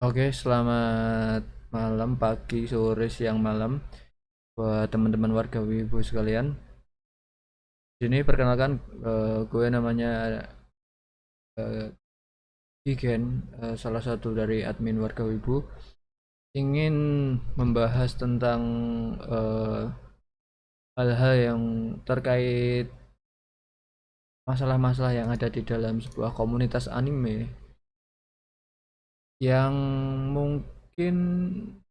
Oke, selamat malam, pagi, sore, siang, malam buat teman-teman warga Wibu sekalian. Di sini perkenalkan, gue namanya eh, Gigen, salah satu dari admin warga Wibu. Ingin membahas tentang eh, hal-hal yang terkait masalah-masalah yang ada di dalam sebuah komunitas anime yang mungkin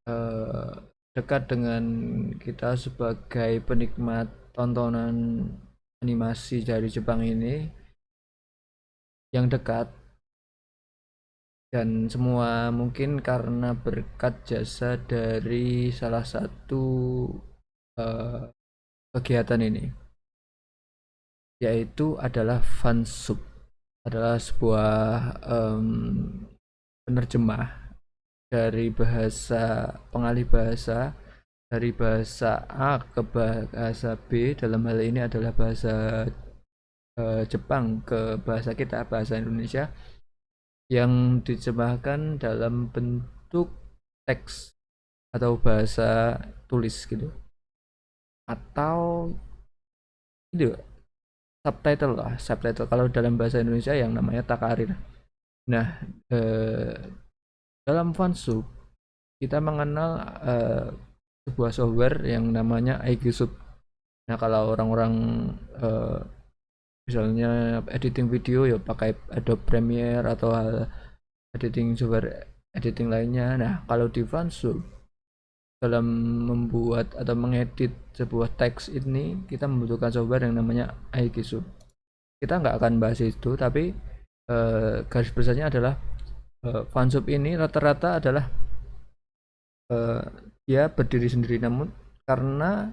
eh, dekat dengan kita sebagai penikmat tontonan animasi dari Jepang ini yang dekat, dan semua mungkin karena berkat jasa dari salah satu eh, kegiatan ini, yaitu adalah fansub, adalah sebuah penerjemah dari bahasa, pengalih bahasa dari bahasa A ke bahasa B. Dalam hal ini adalah bahasa Jepang ke bahasa kita, bahasa Indonesia, yang diterjemahkan dalam bentuk teks atau bahasa tulis gitu, atau itu subtitle lah, subtitle kalau dalam bahasa Indonesia yang namanya takarir. Nah, eh, dalam fansub kita mengenal eh, sebuah software yang namanya Aigisub. Nah, kalau orang-orang eh, misalnya editing video ya pakai Adobe Premiere atau editing software editing lainnya. Nah, kalau di Fansub dalam membuat atau mengedit sebuah teks ini kita membutuhkan software yang namanya Aigisub. Kita nggak akan bahas itu, tapi garis besarnya adalah Fansub ini rata-rata adalah eh, dia berdiri sendiri, namun karena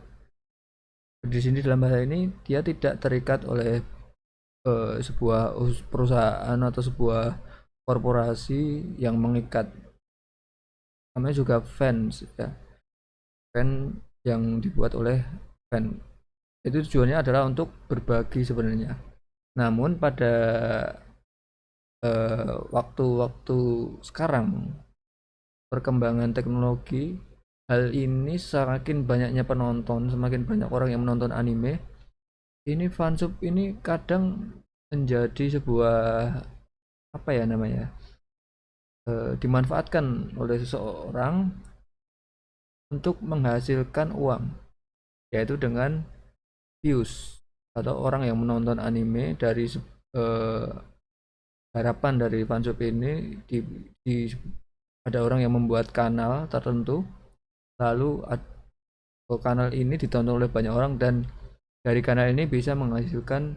berdiri sendiri dalam bahasa ini dia tidak terikat oleh sebuah perusahaan atau sebuah korporasi yang mengikat. Namanya juga fans ya, fan yang dibuat oleh fan. Itu tujuannya adalah untuk berbagi sebenarnya. Namun pada waktu-waktu sekarang, perkembangan teknologi, hal ini semakin banyaknya penonton, semakin banyak orang yang menonton anime, ini fansub ini kadang menjadi sebuah, apa ya namanya, dimanfaatkan oleh seseorang untuk menghasilkan uang, yaitu dengan views atau orang yang menonton anime dari eh, harapan dari fansub ini di ada orang yang membuat kanal tertentu, lalu kanal ini ditonton oleh banyak orang, dan dari kanal ini bisa menghasilkan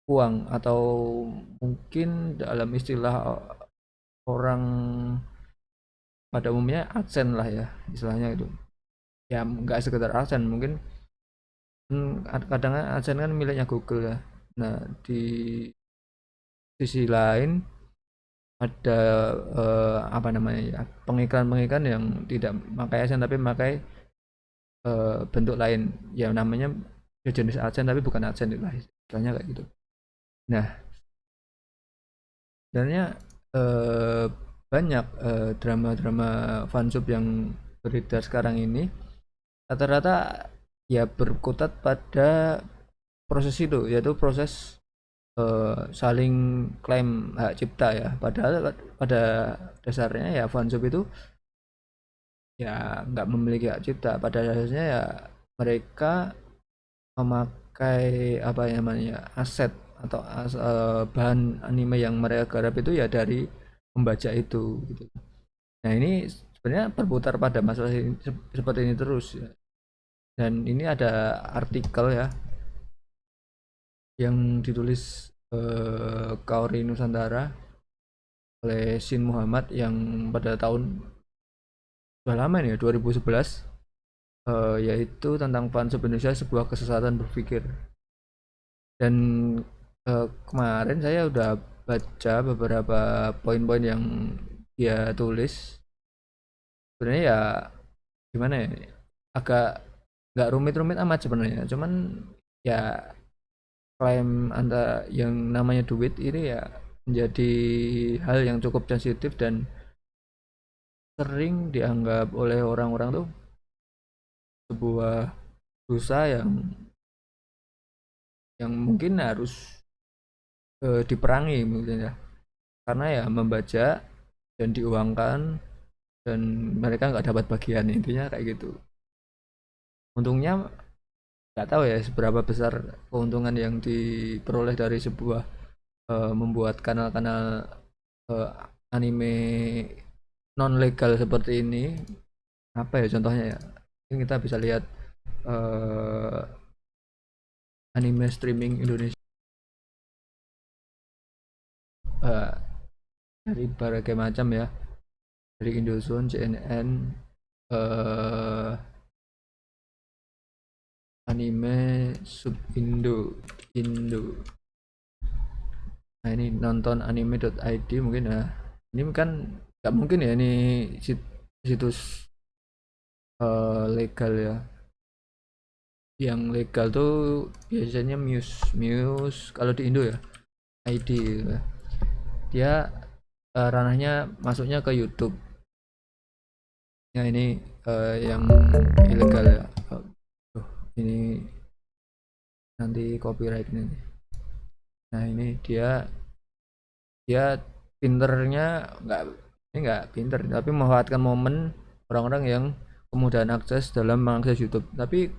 uang, atau mungkin dalam istilah orang pada umumnya adsense lah ya istilahnya itu. Ya nggak sekedar adsense, mungkin kadang adsense kan miliknya Google ya. Nah, di sisi lain ada apa namanya ya, pengiklan-pengiklan yang tidak memakai adsense tapi memakai bentuk lain, ya namanya ya jenis adsense tapi bukan adsense lah istilahnya kayak gitu. Nah, sebenarnya eh, banyak drama-drama fansub yang beredar sekarang ini rata-rata ya berkutat pada proses itu, yaitu proses saling klaim hak cipta ya. Padahal pada dasarnya ya fansub itu ya nggak memiliki hak cipta. Pada dasarnya ya mereka memakai apa ya namanya, aset atau bahan anime yang mereka garap itu ya dari membaca itu gitu. Nah, ini sebenarnya berputar pada masalah ini, seperti ini terus ya. Dan ini ada artikel ya yang ditulis Kaori Nusantara oleh Sin Muhammad yang pada tahun, sudah lama nih ya, 2011, yaitu tentang fansub Indonesia sebuah kesesatan berpikir. Dan kemarin saya udah baca beberapa poin-poin yang dia tulis. Sebenarnya ya gimana ya, agak nggak rumit-rumit amat sebenarnya, cuman ya klaim anda yang namanya duit ini ya menjadi hal yang cukup sensitif, dan sering dianggap oleh orang-orang tuh sebuah dosa yang mungkin harus diperangi mungkin ya, karena ya membajak dan diuangkan dan mereka nggak dapat bagian, intinya kayak gitu. Untungnya nggak tahu ya seberapa besar keuntungan yang diperoleh dari sebuah membuat kanal-kanal eh, anime non legal seperti ini. Apa ya contohnya ya, mungkin kita bisa lihat eh, anime streaming Indonesia eh, dari berbagai macam ya, dari Indozone, CNN, eh, anime sub Indo. Nah ini nonton anime.id mungkin ya. Ini kan nggak mungkin ya ini situs legal ya. Yang legal tuh biasanya Muse kalau di Indo ya, ID gitu ya. Dia ranahnya masuknya ke YouTube. Ya ini yang ilegal ya. Ini nanti copyright ini. Nah ini dia pinternya nggak ini nggak pinter tapi memanfaatkan momen orang-orang yang kemudahan akses dalam mengakses YouTube. Tapi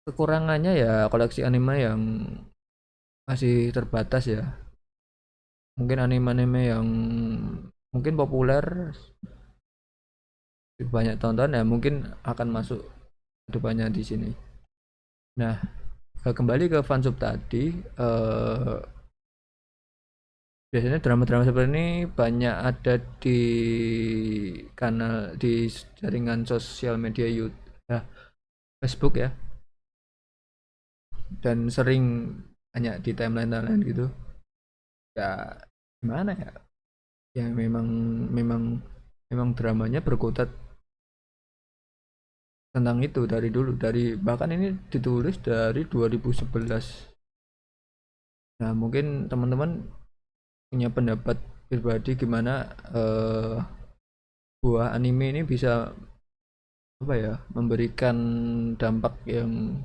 kekurangannya ya koleksi anime yang masih terbatas ya. Mungkin anime-anime yang mungkin populer banyak tonton ya mungkin akan masuk kedepannya di sini. Nah, kembali ke fansub tadi, biasanya drama-drama seperti ini banyak ada di kanal di jaringan sosial media YouTube, ya, Facebook ya, dan sering hanya di timeline gitu. Ya gimana ya? Ya memang memang dramanya berkutat tentang itu dari dulu, dari bahkan ini ditulis dari 2011. Nah, mungkin teman-teman punya pendapat pribadi gimana buah anime ini bisa apa ya memberikan dampak yang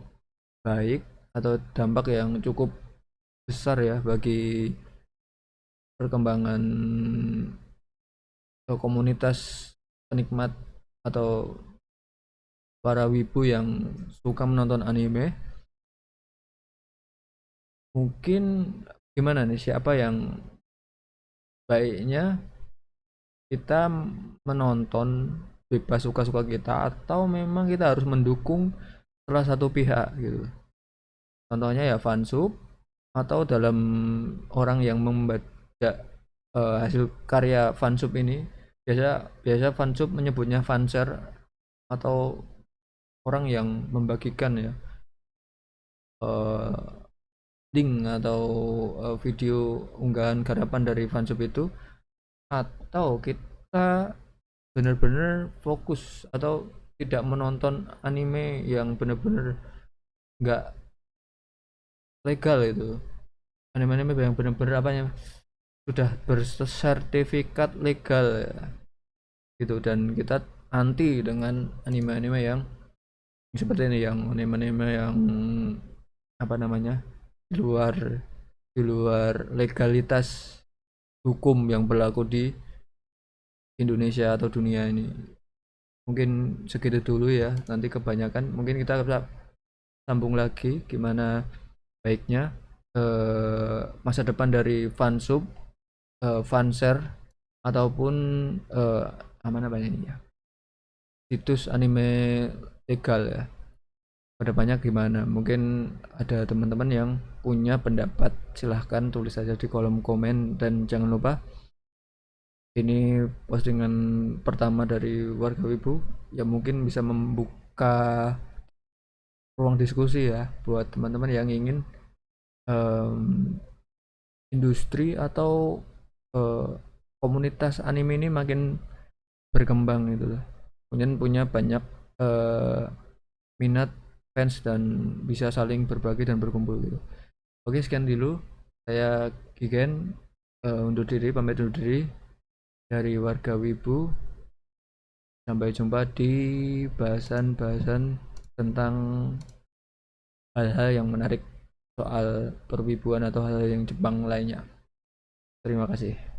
baik atau dampak yang cukup besar ya bagi perkembangan komunitas penikmat atau para wibu yang suka menonton anime. Mungkin gimana nih, siapa yang baiknya kita menonton bebas suka-suka kita atau memang kita harus mendukung salah satu pihak gitu. Contohnya ya fansub atau dalam orang yang membaca hasil karya fansub ini, biasa biasa fansub menyebutnya fanser atau orang yang membagikan ya eh, link atau video unggahan garapan dari fansub itu, atau kita benar-benar fokus atau tidak menonton anime yang benar-benar nggak legal itu, anime-anime yang benar-benar apa ya sudah bersertifikat legal ya, gitu, dan kita anti dengan anime-anime yang seperti ini, yang anime-anime yang apa namanya di luar legalitas hukum yang berlaku di Indonesia atau dunia ini. Mungkin segitu dulu ya, nanti kebanyakan mungkin kita bisa sambung lagi gimana baiknya masa depan dari fansub, fanser ataupun eh, apa namanya ini ya, situs anime legal ya, kedepannya gimana. Mungkin ada teman-teman yang punya pendapat, silahkan tulis saja di kolom komen, dan jangan lupa ini postingan pertama dari warga Wibu yang mungkin bisa membuka ruang diskusi ya buat teman-teman yang ingin em, industri atau eh, komunitas anime ini makin berkembang gitu loh. Kemudian punya banyak eh, minat fans dan bisa saling berbagi dan berkumpul gitu. Oke, sekian dulu. Saya Gigen, undur diri, pamit undur diri. dari warga Wibu. Sampai jumpa di bahasan-bahasan tentang hal-hal yang menarik soal perwibuan atau hal-hal yang Jepang lainnya. Terima kasih.